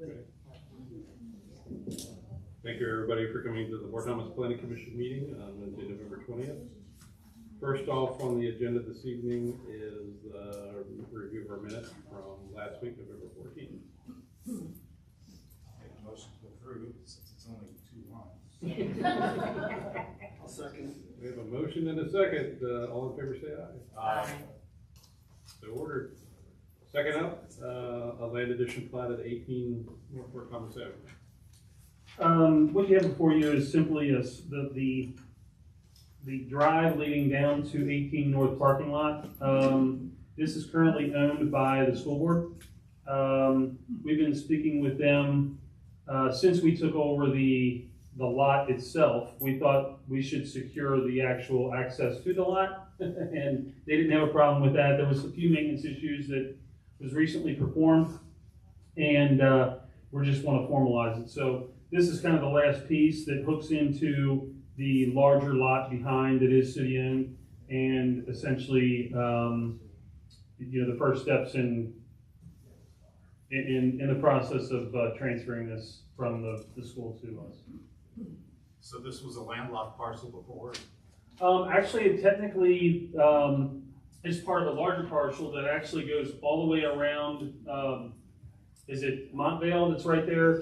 Thank you, everybody, for coming to the Fort Thomas Planning Commission meeting on Wednesday, November 20th. First off on the agenda this evening is the review of our minutes from last week, November 14th. Make a motion to approve since it's only 2 lines. I'll second. We have a motion and a second. All in favor say aye. Aye. So ordered. Second up, a land addition plat at 18 North Fort Thomas Avenue. What you have before you is simply the drive leading down to 18 North parking lot. This is currently owned by the school board. We've been speaking with them since we took over the lot itself. We thought we should secure the actual access to the lot, and they didn't have a problem with that. There was a few maintenance issues that was recently performed, and we just want to formalize it. So this is kind of the last piece that hooks into the larger lot behind that is city owned, and essentially, the first steps in the process of transferring this from the school to us. So this was a landlocked parcel before? Actually, it technically is part of a larger parcel that actually goes all the way around. Is it Montvale that's right there?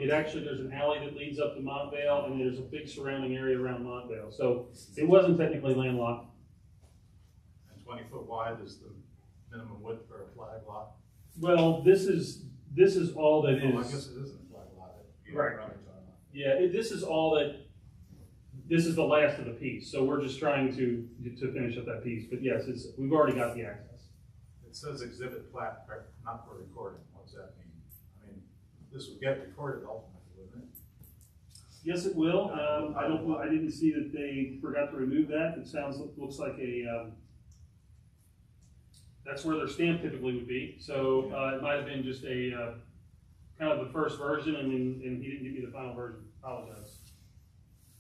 It actually, there's an alley that leads up to Montvale, and there's a big surrounding area around Montvale. So it wasn't technically landlocked. And 20 foot wide is the minimum width for a flag lot? Well, this is all that Oh, I is. guess it isn't a flag lot. Right. Right. Yeah, this is all that. This is the last of the piece. So we're just trying to finish up that piece. But yes, we've already got the access. It says exhibit plat, not for recording. What does that mean? I mean, this would get recorded ultimately, wouldn't it? Yes, it will. I didn't see that they forgot to remove that. It looks like that's where their stamp typically would be. So it might have been just a kind of the first version, and he didn't give me the final version. Apologize.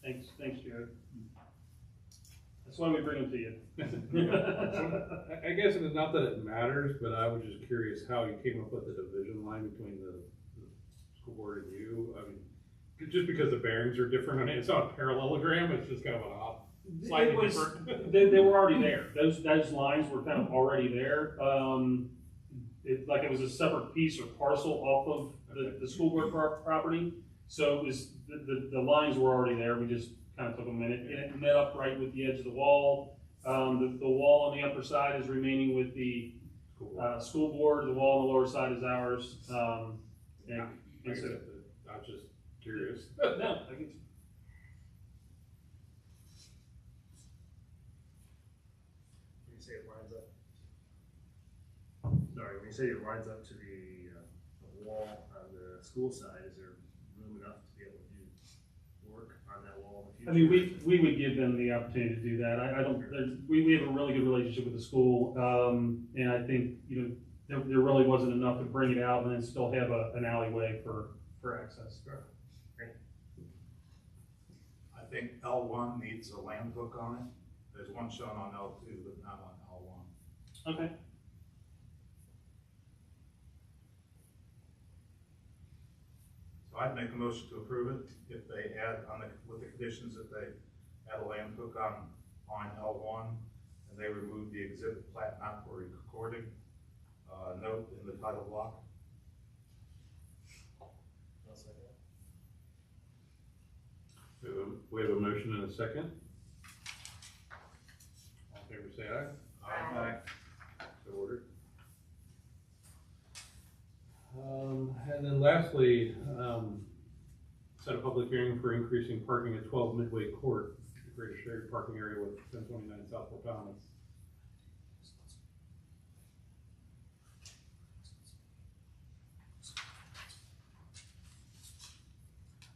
Thanks, Jared. That's why we bring them to you. I guess it's not that it matters, but I was just curious how you came up with the division line between the school board and you. I mean, just because the bearings are different, I mean, it's not a parallelogram, it's just kind of an off, slightly different. They were already there. Those lines were kind of already there. It was a separate piece or parcel off of the school board property. So it was the lines were already there. We just kind of took a minute, and it met up right with the edge of the wall. The wall on the upper side is remaining with the school board. The wall on the lower side is ours. I'm just curious. No, I can. When you say it lines up, sorry, when you say it lines up to the wall on the school side, is there room enough to be able to do work on that wall in the I future? mean, we would give them the opportunity to do that. We have a really good relationship with the school, and I think, there really wasn't enough to bring it out and then still have an alleyway for access. I think L1 needs a land hook on it. There's one shown on L2, but not on L1. Okay. So I'd make a motion to approve it if they add with the conditions that they add a land hook on L1 and they remove the exhibit plat not for recording note in the title block. I'll second that. We have a motion and a second. All in favor say aye. Aye. So ordered. And then lastly, set a public hearing for increasing parking at 12 Midway Court, a greater shared parking area with 1029 South Fort Thomas.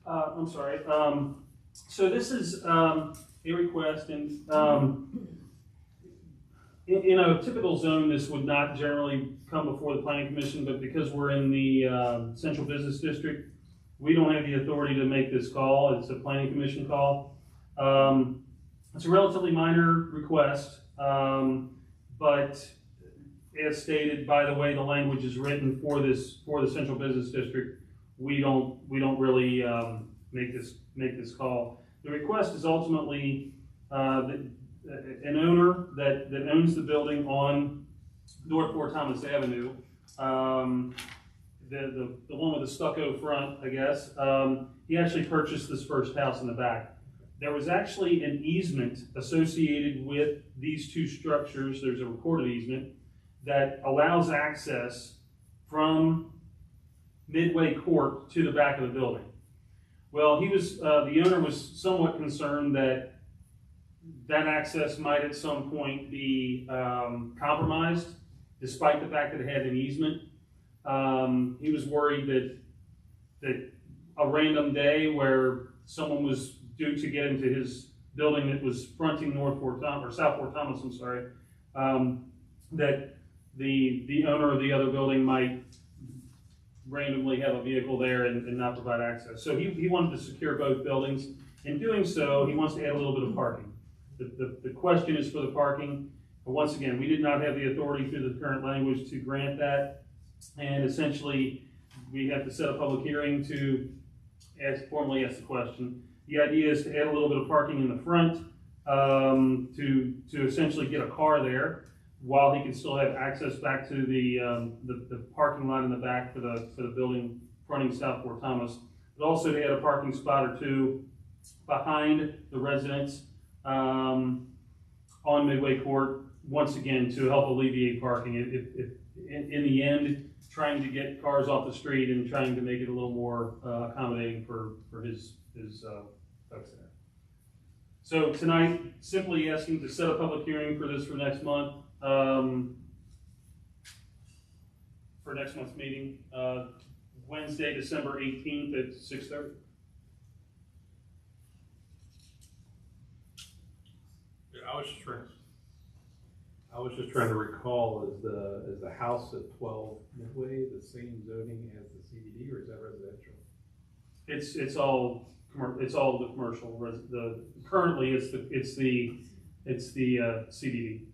I'm sorry. So this is a request, and in a typical zone, this would not generally come before the planning commission, but because we're in the central business district, we don't have the authority to make this call. It's a planning commission call. It's a relatively minor request, but as stated, by the way the language is written for the central business district, we don't really, make this call. The request is ultimately, an owner that owns the building on North Fort Thomas Avenue, the one with the stucco front, I guess, he actually purchased this first house in the back. There was actually an easement associated with these two structures. There's a recorded easement that allows access from Midway Court to the back of the building. Well, the owner was somewhat concerned that access might at some point be compromised, despite the fact that it had an easement. He was worried that a random day where someone was due to get into his building that was fronting South Fort Thomas, I'm sorry, that the owner of the other building might randomly have a vehicle there and not provide access. So he wanted to secure both buildings. In doing so, he wants to add a little bit of parking. The question is for the parking. But once again, we did not have the authority through the current language to grant that. And essentially, we have to set a public hearing to formally ask the question. The idea is to add a little bit of parking in the front to essentially get a car there, while he can still have access back to the parking lot in the back for the building fronting South Fort Thomas, but also to add a parking spot or two behind the residence on Midway Court, once again to help alleviate parking. If in the end, trying to get cars off the street and trying to make it a little more accommodating for his folks there. So tonight, simply asking to set a public hearing for this for next month. For next month's meeting, Wednesday, December 18th at 6:30. I was just trying to recall, is the house at 12 Midway the same zoning as the CBD, or is that residential? It's all the commercial. Currently it's the CBD.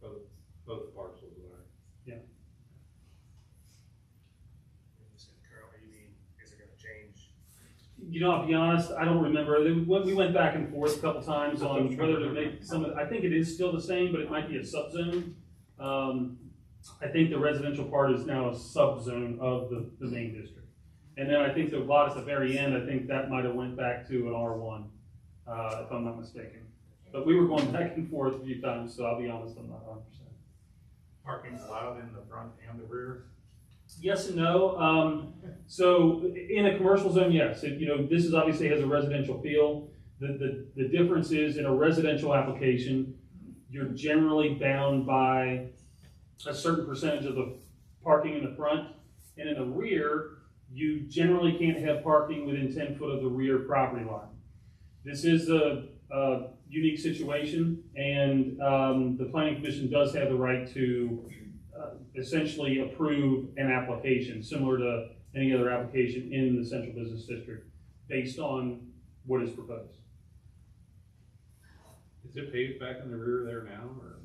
Okay, both parcels are. Yeah. You said currently, you mean, is it gonna change? You know, I'll be honest, I don't remember. We went back and forth a couple times on whether to make I think it is still the same, but it might be a subzone. I think the residential part is now a subzone of the main district. And then I think the lot at the very end, I think that might have went back to an R1, if I'm not mistaken. But we were going back and forth a few times, so I'll be honest, I'm not 100%. Parking's allowed in the front and the rear? Yes and no. So in a commercial zone, yes. This is obviously has a residential feel. The difference is in a residential application, you're generally bound by a certain percentage of the parking in the front, and in the rear, you generally can't have parking within 10 foot of the rear property line. This is a unique situation, and the Planning Commission does have the right to essentially approve an application, similar to any other application in the Central Business District, based on what is proposed. Is it paved back in the rear there now, or?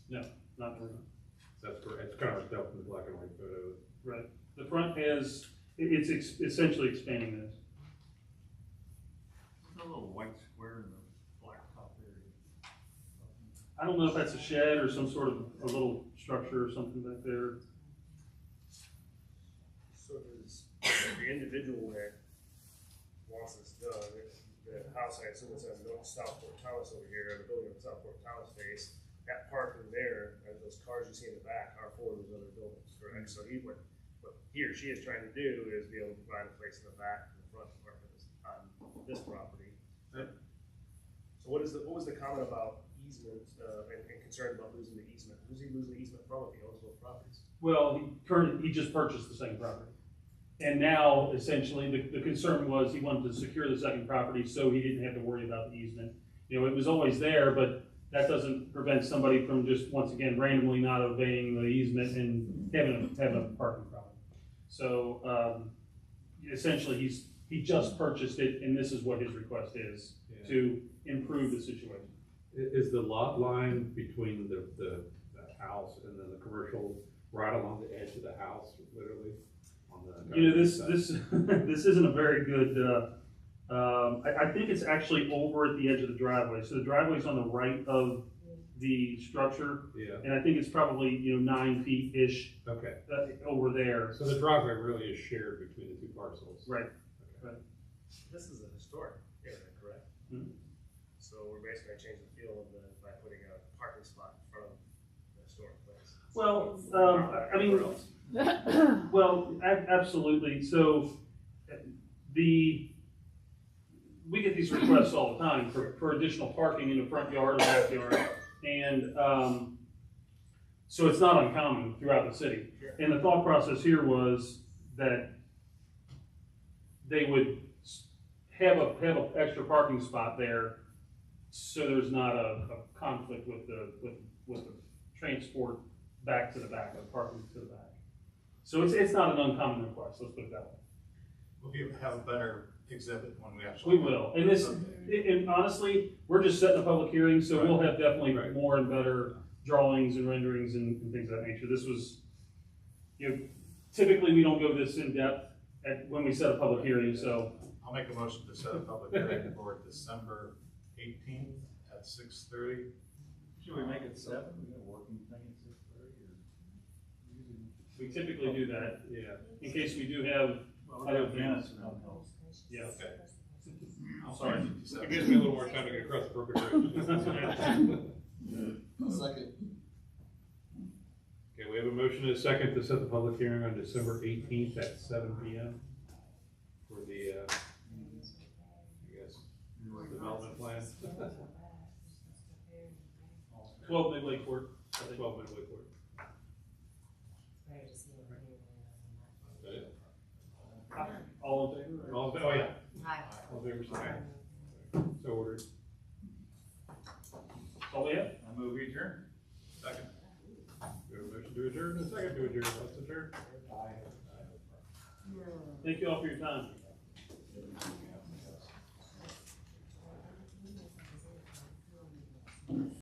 No, not the rear. That's correct. It's kind of reflected in the black and white photos. Right. The front has, it's essentially expanding this. There's a little white square in the black top area. I don't know if that's a shed or some sort of a little structure or something back there. So does the individual that wants this done, the house, I assume it's on South Fort Thomas over here, the building on South Fort Thomas face, that parking there, and those cars you see in the back are for those other buildings, correct? So what he or she is trying to do is be able to provide a place in the back and the front apartment on this property. Yep. So what was the comment about easement, and concern about losing the easement? Who's he losing the easement from if he owns both properties? Well, he just purchased the second property. And now, essentially, the concern was he wanted to secure the second property so he didn't have to worry about the easement. It was always there, but that doesn't prevent somebody from just, once again, randomly not obeying the easement and having a parking problem. So, essentially, he just purchased it, and this is what his request is, to improve the situation. Is the lot line between the house and then the commercial right along the edge of the house, literally? You know, this this isn't a very good, I think it's actually over at the edge of the driveway. So the driveway's on the right of the structure, Yeah, and I think it's probably, 9 feet-ish okay. over there. So the driveway really is shared between the two parcels. Right. This is a historic area, correct? Mhm. So we're basically gonna change the feel of by putting a parking spot in front of the historic place. Well, I mean, Everywhere else. well, absolutely. So we get these requests all the time for additional parking in the front yard or backyard. And so it's not uncommon throughout the city. Sure. And the thought process here was that they would have a extra parking spot there, so there's not a conflict with the transport back to the back, of parking to the back. So it's not an uncommon request, let's put it that way. We'll have a better exhibit when we actually. We will, and and honestly, we're just setting a public hearing, so we'll have definitely Right. more and better drawings and renderings and things of that nature. This was, typically we don't go this in depth when we set a public hearing, so. I'll make a motion to set a public hearing for December 18th at 6:30. Should we make it 7? We got a working thing at 6:30 or? We typically do that, Yeah. in case we do have, Well, we got Janice and I'll help. yeah. Okay. Sorry. It gives me a little more time to get across the broken bridge. Second. Okay, we have a motion and a second to set the public hearing on December 18th at 7 PM for the, I guess, development plan. 12 Midway Court. 12 Midway Court. Is that it? All in favor? All in fa- oh, yeah. Hi. All in favor, say aye. So ordered. That's all we have? I move we adjourn. Second. We have a motion to adjourn and a second to adjourn. Let's adjourn. Thank you all for your time.